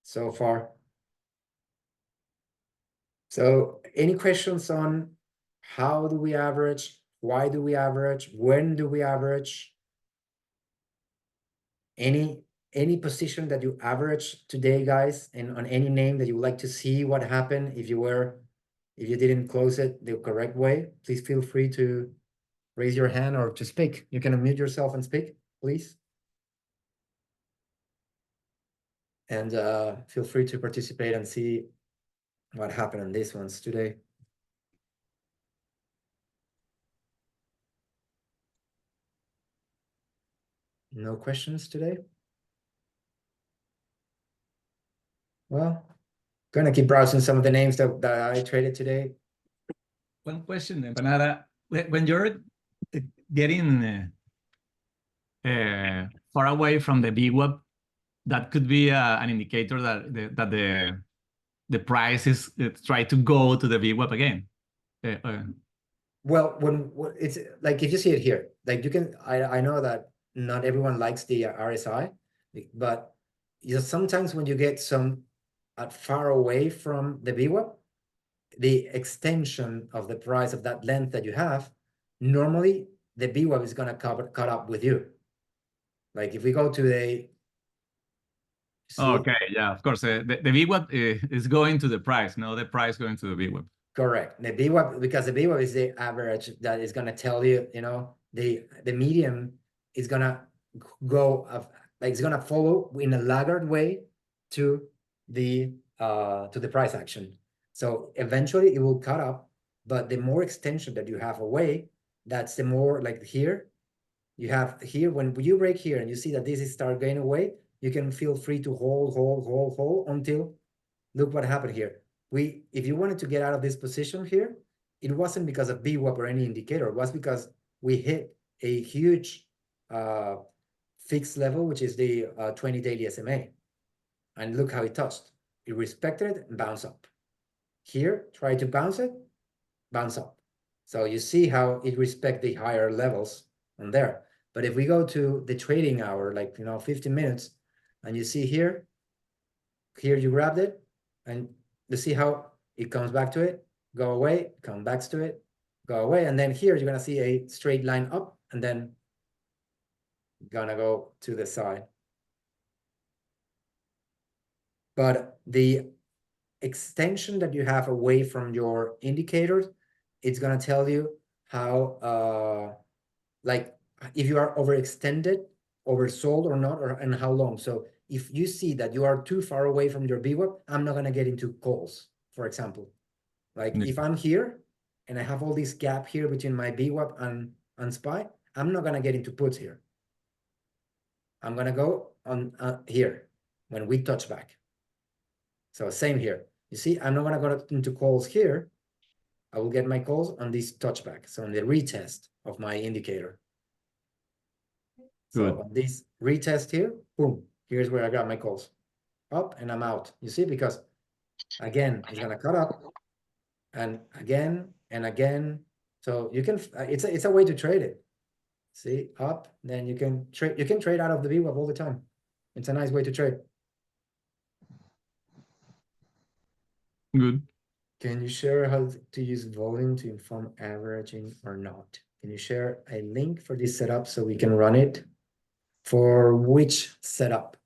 so far. So any questions on how do we average? Why do we average? When do we average? Any position that you average today, guys, and on any name that you would like to see what happened if you didn't close it the correct way, please feel free to raise your hand or to speak. You can unmute yourself and speak, please. And feel free to participate and see what happened on these ones today. No questions today? Well, gonna keep browsing some of the names that I traded today. One question, Empanada. When you're getting far away from the VWAP, that could be an indicator that the price is try to go to the VWAP again. Well, when it's like, if you see it here, like you can, I know that not everyone likes the RSI, but sometimes when you get some far away from the VWAP, the extension of the price of that length that you have, normally the VWAP is gonna cut up with you. Like if we go to the Okay, yeah, of course. The VWAP is going to the price, no the price going to the VWAP. Correct. The VWAP, because the VWAP is the average that is gonna tell you, the medium is gonna go like it's gonna follow in a laggard way to the price action. So eventually it will cut up, but the more extension that you have away, that's the more like here. You have here, when you break here and you see that this is start going away, you can feel free to hold until, look what happened here. If you wanted to get out of this position here, it wasn't because of VWAP or any indicator. It was because we hit a huge fixed level, which is the 20 daily SMA. And look how it touched. It respected it and bounced up. Here, try to bounce it, bounce up. So you see how it respects the higher levels on there. But if we go to the trading hour, like 15 minutes, and you see here you grabbed it, and you see how it comes back to it, go away, come back to it, go away, and then here you're gonna see a straight line up, and then gonna go to the side. But the extension that you have away from your indicators, it's gonna tell you how like if you are overextended, oversold or not, and how long. So if you see that you are too far away from your VWAP, I'm not gonna get into calls, for example. Like if I'm here and I have all this gap here between my VWAP and SPY, I'm not gonna get into puts here. I'm gonna go on here when we touch back. So same here. You see, I'm not gonna go into calls here. I will get my calls on this touchback. So on the retest of my indicator. Good. So on this retest here, boom, here's where I got my calls. Up and I'm out. You see, because again, it's gonna cut up and again and again. So you can, it's a way to trade it. See, up, then you can trade out of the VWAP all the time. It's a nice way to trade. Good. Can you share how to use volume to inform averaging or not? Can you share a link for this setup so we can run it? For which setup?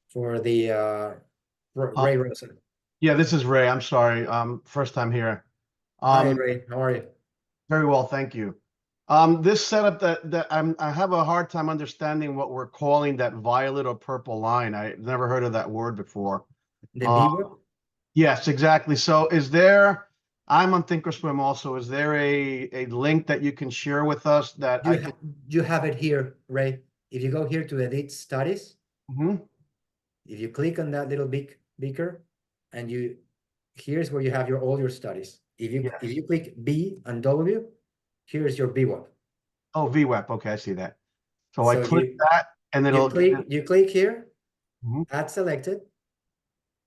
For the Ray Rosen. Yeah, this is Ray. I'm sorry. First time here. Hi Ray, how are you? Very well, thank you. This setup that I have a hard time understanding what we're calling that violet or purple line. I've never heard of that word before. The VWAP? Yes, exactly. So I'm on Thinkorswim also. Is there a link that you can share with us that You have it here, Ray. If you go here to edit studies, if you click on that little beaker, and here's where you have all your studies. If you click B and W, here's your VWAP. Oh, VWAP. Okay, I see that. So I click that, and then you click here, add selected,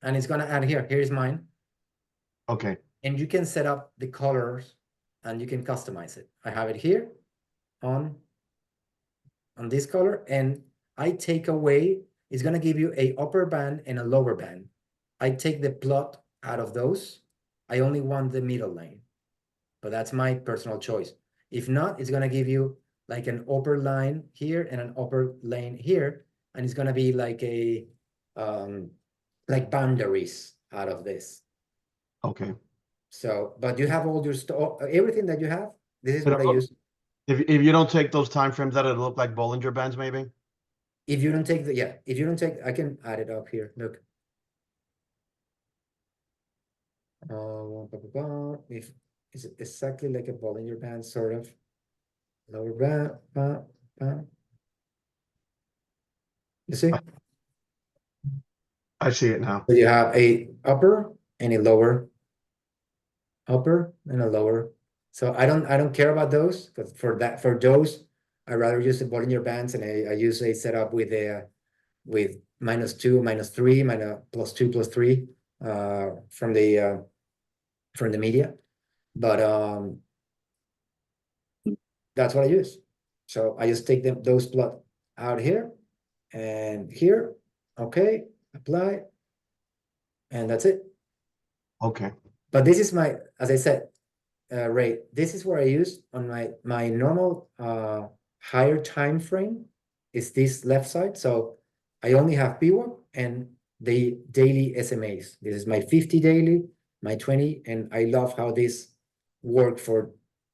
and it's gonna add here. Here's mine. Okay. And you can set up the colors, and you can customize it. I have it here on this color, and I take away. It's gonna give you a upper band and a lower band. I take the plot out of those. I only want the middle lane, but that's my personal choice. If not, it's gonna give you like an upper line here and an upper lane here, and it's gonna be like a like boundaries out of this. Okay. So, but you have all your everything that you have. This is what I use. If you don't take those time frames, that'll look like Bollinger Bands, maybe. If you don't take if you don't take, I can add it up here. Look. If it's exactly like a Bollinger Band, sort of. Lower band. You see? I see it now. So you have a upper and a lower. Upper and a lower. So I don't care about those, because for those, I rather use the Bollinger Bands, and I use a setup with -2, -3, +2, +3 from the media. But that's what I use. So I just take those plot out here and here. Okay, apply, and that's it. Okay. But this is as I said, Ray, this is where I use on my normal higher time frame is this left side. So I only have VWAP and the daily SMAs. This is my 50 daily, my 20, and I love how this work for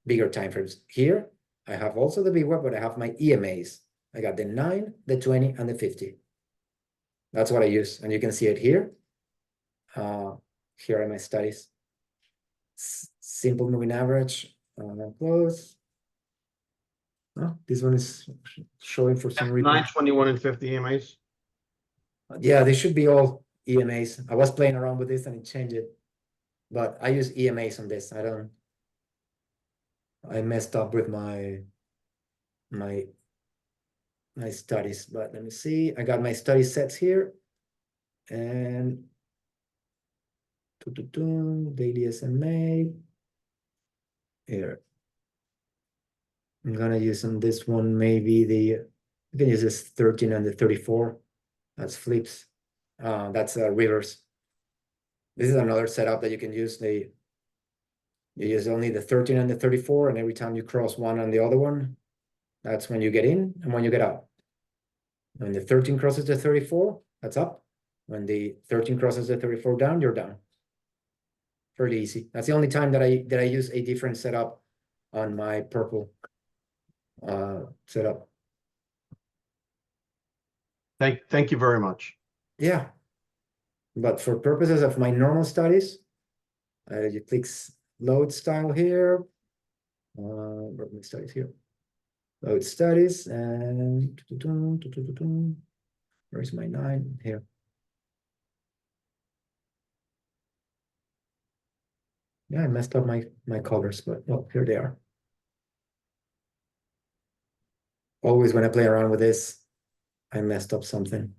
bigger time frames. Here, I have also the VWAP, but I have my EMAs. I got the 9, the 20, and the 50. That's what I use, and you can see it here. Here are my studies. Simple moving average, close. Oh, this one is showing for some reason. 9, 21, and 50 EMAs. Yeah, they should be all EMAs. I was playing around with this and it changed it, but I use EMAs on this. I messed up with my studies, but let me see. I got my study sets here, and daily SMA here. I'm gonna use on this one maybe you can use this 13 and the 34. That's flips. That's reverse. This is another setup that you can use. You use only the 13 and the 34, and every time you cross one on the other one, that's when you get in and when you get out. When the 13 crosses the 34, that's up. When the 13 crosses the 34 down, you're down. Fairly easy. That's the only time that I use a different setup on my purple setup. Thank you very much. Yeah. But for purposes of my normal studies, you click load style here. Where are my studies here? Load studies, and where's my 9? Here. Yeah, I messed up my colors, but well, here they are. Always when I play around with this, I messed up something.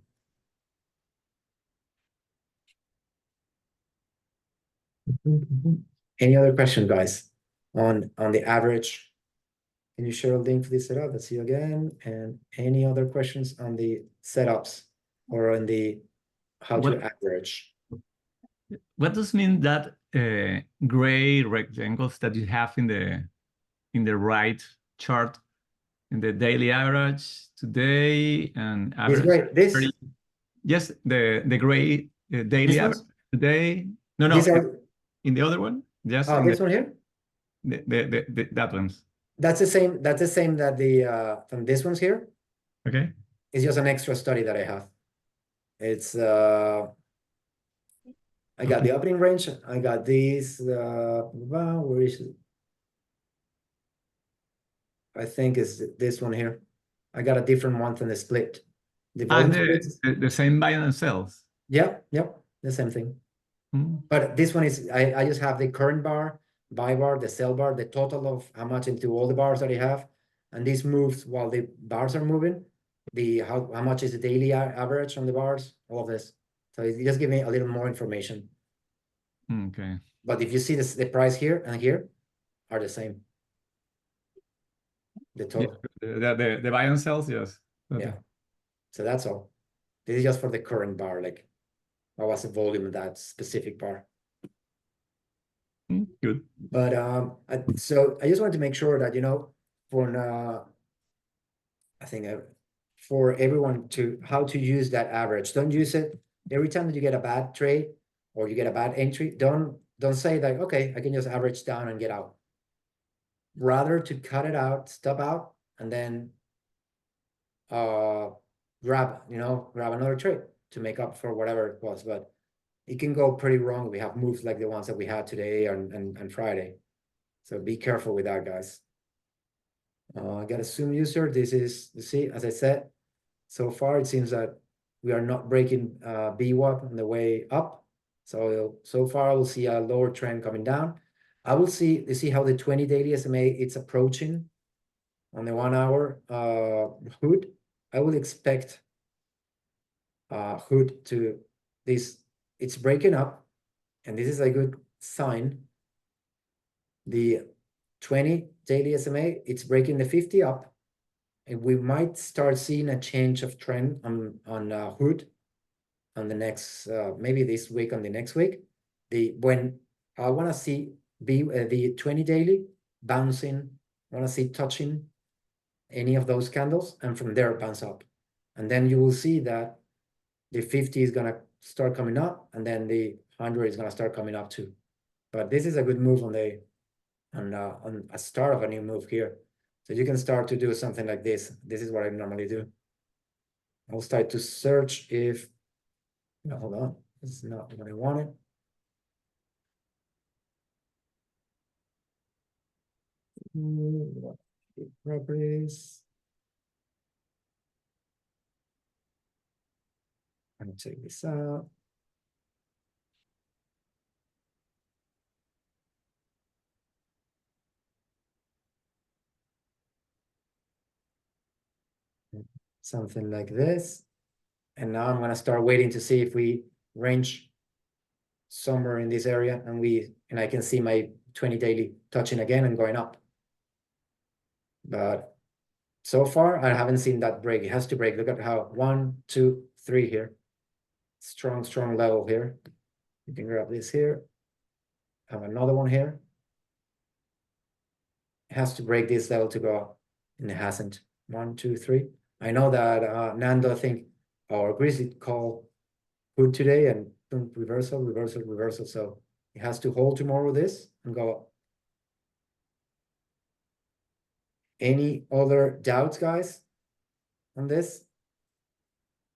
Any other question, guys, on the average? Can you share a link for this setup? Let's see again. And any other questions on the setups or on the how to average? What does mean that gray rectangles that you have in the right chart, in the daily average today and average? This right, this 30, yes, the gray daily average today. No, these are in the other one. Yes, this one here. That one's. That's the same. That's the same that the from this one's here. Okay. It's just an extra study that I have. It's I got the opening range. I got these. Where is it? I think it's this one here. I got a different one than the split. The volume splits. The same buy and sells. Yep, the same thing. But this one is I just have the current bar, buy bar, the sell bar, the total of how much into all the bars that I have, and this moves while the bars are moving. How much is the daily average on the bars? All of this. So it just give me a little more information. Okay. But if you see the price here and here are the same. The total. Yeah, the buy and sells, yes. Yeah. So that's all. This is just for the current bar, like what was the volume of that specific bar. Good. But so I just wanted to make sure that for I think for everyone to how to use that average. Don't use it every time that you get a bad trade or you get a bad entry. Don't say that, okay, I can just average down and get out. Rather to cut it out, stop out, and then grab another trade to make up for whatever it was. But it can go pretty wrong. We have moves like the ones that we had today and Friday. So be careful with that, guys. I got a Zoom user. This is, you see, as I said, so far it seems that we are not breaking VWAP on the way up. So far I will see a lower trend coming down. I will see how the 20 daily SMA it's approaching on the 1 hour hood. I will expect hood to this. It's breaking up, and this is a good sign. The 20 daily SMA, it's breaking the 50 up, and we might start seeing a change of trend on hood on the next maybe this week, on the next week. When I want to see the 20 daily bouncing, I want to see touching any of those candles, and from there bounce up, and then you will see that the 50 is gonna start coming up, and then the 100 is gonna start coming up too. But this is a good move on a start of a new move here. So you can start to do something like this. This is what I normally do. I'll start to search if, no, hold on, this is not what I wanted. Properties. I'm gonna check this out. Something like this. And now I'm gonna start waiting to see if we range somewhere in this area and I can see my 20 daily touching again and going up. But so far I haven't seen that break. It has to break. Look at how 1, 2, 3 here. Strong level here. You can grab this here. Have another one here. It has to break this level to go up, and it hasn't. 1, 2, 3. I know that Nando, I think, or Grizzly call good today and boom, reversal. So it has to hold tomorrow this and go up. Any other doubts, guys, on this?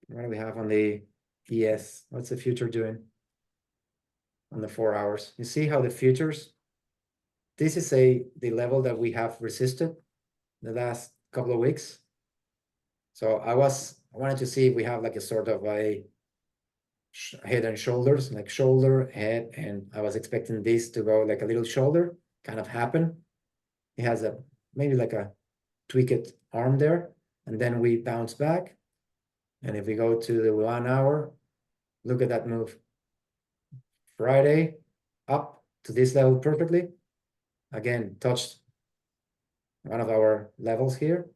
What do we have on the ES? What's the future doing on the 4 hours? You see how the futures, this is the level that we have resisted the last couple of weeks. So I wanted to see if we have like a sort of a head and shoulders, like shoulder, head, and I was expecting this to go like a little shoulder, kind of happen. It has maybe like a tweaked arm there, and then we bounce back. And if we go to the 1 hour, look at that move. Friday, up to this level perfectly. Again, touched one of our levels here,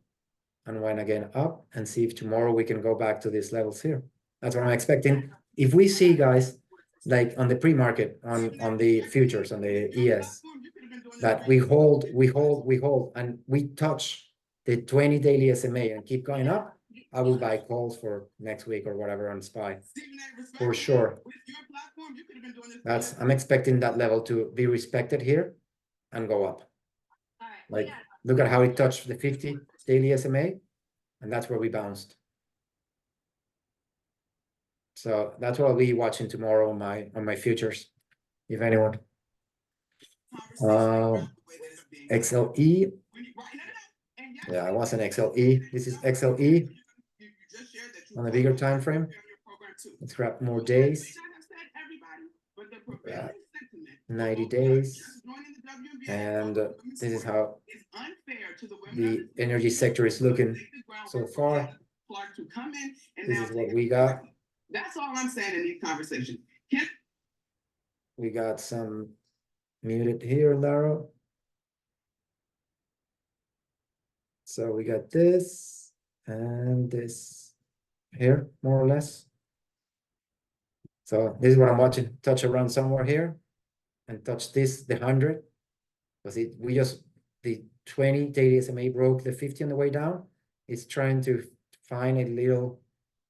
and went again up, and see if tomorrow we can go back to these levels here. That's what I'm expecting. If we see, guys, like on the pre-market, on the futures, on the ES, that we hold, and we touch the 20 daily SMA and keep going up, I will buy calls for next week or whatever on SPY, for sure. I'm expecting that level to be respected here and go up. Like, look at how it touched the 50 daily SMA, and that's where we bounced. So that's what I'll be watching tomorrow on my futures, if anyone. XLE. Yeah, I was an XLE. This is XLE on a bigger time frame. Let's grab more days. 90 days. And this is how the energy sector is looking so far. This is what we got. That's all I'm saying in these conversations. We got some muted here, Lara. So we got this and this here, more or less. So this is what I'm watching. Touch around somewhere here and touch this, the 100. Because the 20 daily SMA broke the 50 on the way down. It's trying to find a little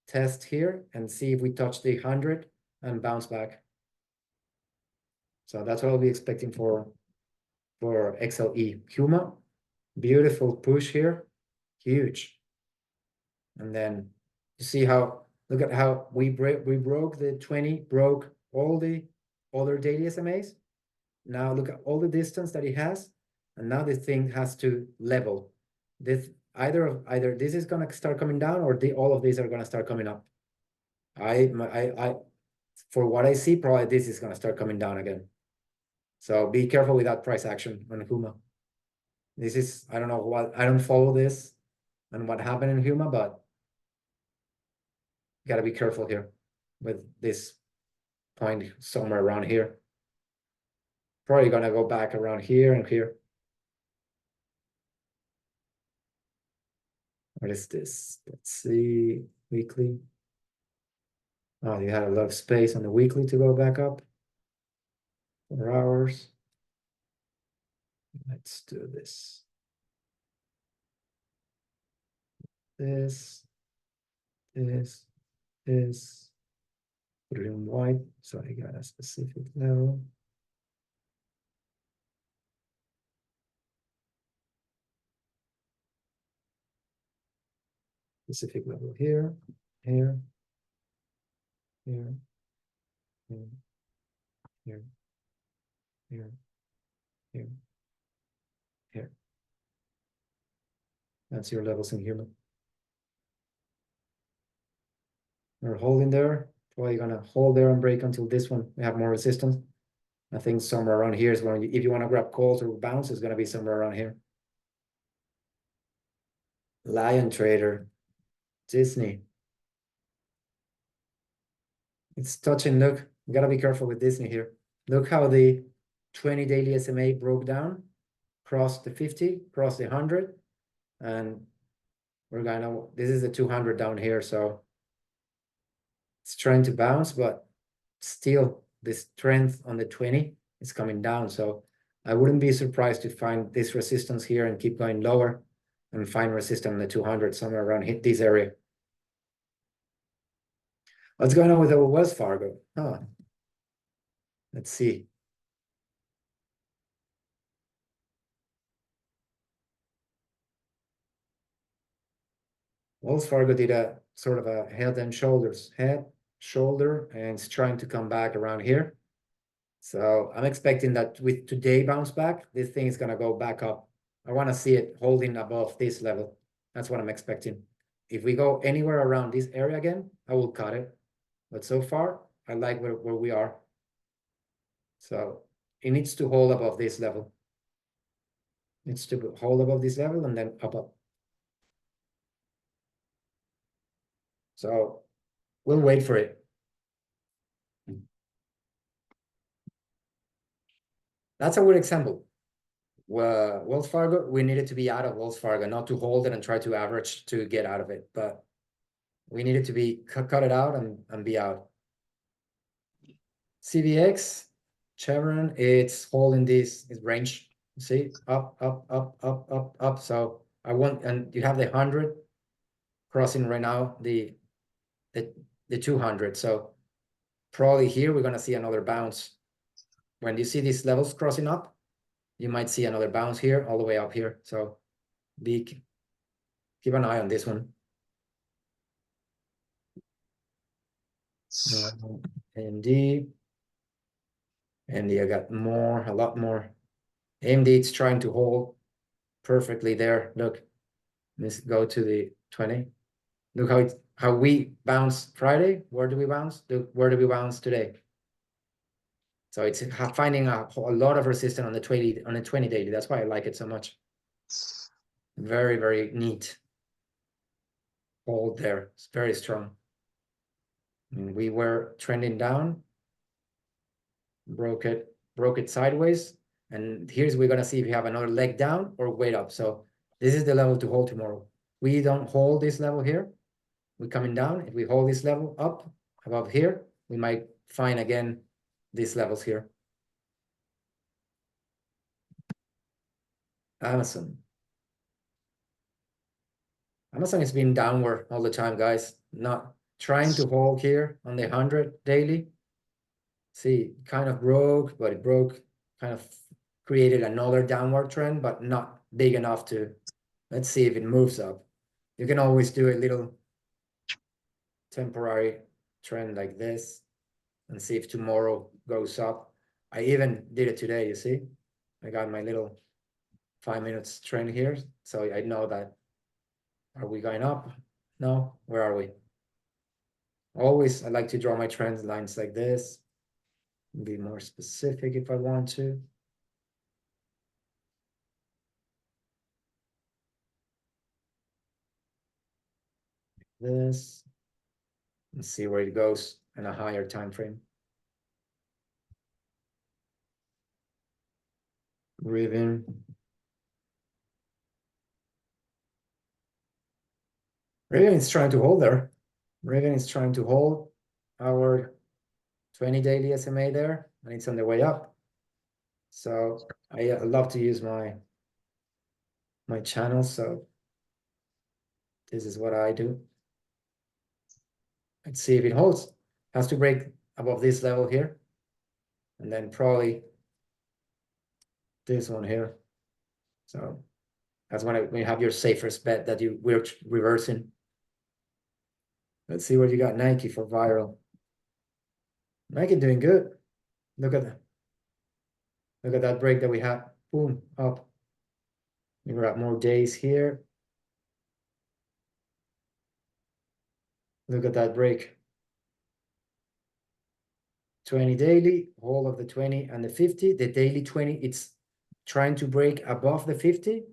test here and see if we touch the 100 and bounce back. So that's what I'll be expecting for XLE. Puma, beautiful push here, huge. And then you see how, look at how we broke the 20, broke all the other daily SMAs. Now look at all the distance that it has, and now this thing has to level. This either this is gonna start coming down, or all of these are gonna start coming up. For what I see, probably this is gonna start coming down again. So be careful with that price action on Huma. This is, I don't know what, I don't follow this and what happened in Huma, but you gotta be careful here with this point somewhere around here. Probably gonna go back around here and here. What is this? Let's see, weekly. Oh, you had a lot of space on the weekly to go back up. 4 hours. Let's do this. This. Put it in white, so I got a specific level. specific level here, here, here, here, here, here, here, here. That's your levels in human. We're holding there. Probably gonna hold there and break until this one. We have more resistance. I think somewhere around here is when you, if you want to grab calls or bounce, it's gonna be somewhere around here. Lion Trader, Disney. It's touching. Look, you gotta be careful with Disney here. Look how the 20 daily SMA broke down, crossed the 50, crossed the 100, and we're gonna, this is the 200 down here, so it's trying to bounce, but still the strength on the 20 is coming down. So I wouldn't be surprised to find this resistance here and keep going lower and find resistance on the 200 somewhere around hit this area. What's going on with our Wells Fargo? Huh. Let's see. Wells Fargo did a sort of a head and shoulders, head, shoulder, and it's trying to come back around here. So I'm expecting that with today bounce back, this thing is gonna go back up. I want to see it holding above this level. That's what I'm expecting. If we go anywhere around this area again, I will cut it. But so far, I like where we are. So it needs to hold above this level. It needs to hold above this level and then up. So we'll wait for it. That's a good example. Wells Fargo, we needed to be out of Wells Fargo, not to hold it and try to average to get out of it, but we needed to be cut it out and be out. CVX, Chevron, it's holding this range. See, up. So I want, and you have the 100 crossing right now the 200. So probably here we're gonna see another bounce. When you see these levels crossing up, you might see another bounce here all the way up here. So keep an eye on this one. AMD, I got more, a lot more. AMD, it's trying to hold perfectly there. Look, let's go to the 20. Look how we bounced Friday. Where do we bounce? Look, where do we bounce today? So it's finding a lot of resistance on the 20 daily. That's why I like it so much. Very, very neat. Hold there. It's very strong. And we were trending down. Broke it sideways. And here's we're gonna see if we have another leg down or weight up. So this is the level to hold tomorrow. We don't hold this level here. We're coming down. If we hold this level up above here, we might find again these levels here. Amazon has been downward all the time, guys. Not trying to hold here on the 100 daily. See, kind of broke, but it broke, kind of created another downward trend, but not big enough to, let's see if it moves up. You can always do a little temporary trend like this and see if tomorrow goes up. I even did it today, you see? I got my little 5 minutes trend here. So I know that, are we going up? No, where are we? Always, I like to draw my trend lines like this. Be more specific if I want to. This, and see where it goes in a higher time frame. Ribbon. Ribbon is trying to hold there. Ribbon is trying to hold our 20 daily SMA there, and it's on the way up. So I love to use my channel. So this is what I do. Let's see if it holds. Has to break above this level here, and then probably this one here. So that's when you have your safest bet that we're reversing. Let's see what you got, Nike, for viral. Nike doing good. Look at that. Look at that break that we had. Boom, up. We got more days here. Look at that break. 20 daily, whole of the 20 and the 50. The daily 20, it's trying to break above the 50.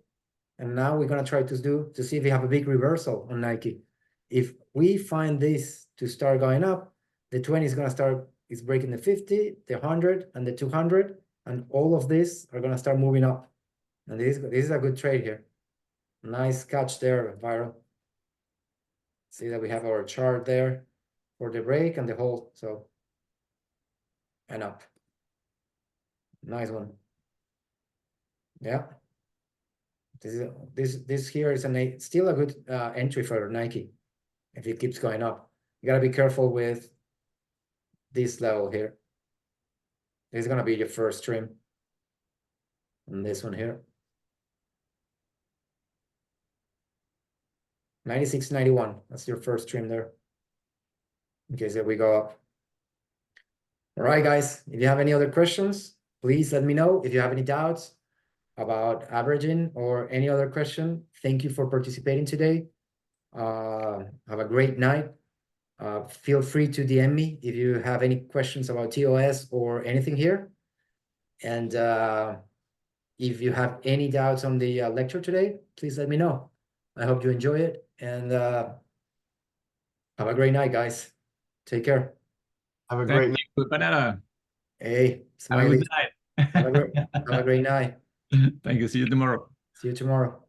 And now we're gonna try to see if we have a big reversal on Nike. If we find this to start going up, the 20 is gonna start, it's breaking the 50, the 100, and the 200, and all of this are gonna start moving up. And this is a good trade here. Nice catch there, Viral. See that we have our chart there for the break and the hold, so and up. Nice one. Yeah. This here is still a good entry for Nike if it keeps going up. You gotta be careful with this level here. This is gonna be your first trim. And this one here. 96.91. That's your first trim there. In case that we go up. All right, guys. If you have any other questions, please let me know. If you have any doubts about averaging or any other question, thank you for participating today. Have a great night. Feel free to DM me if you have any questions about TOS or anything here. And if you have any doubts on the lecture today, please let me know. I hope you enjoy it, and have a great night, guys. Take care. Have a great Thank you, Empanada. Hey, Have a smiley. good night. Have a great night. Thank you. See you tomorrow. See you tomorrow.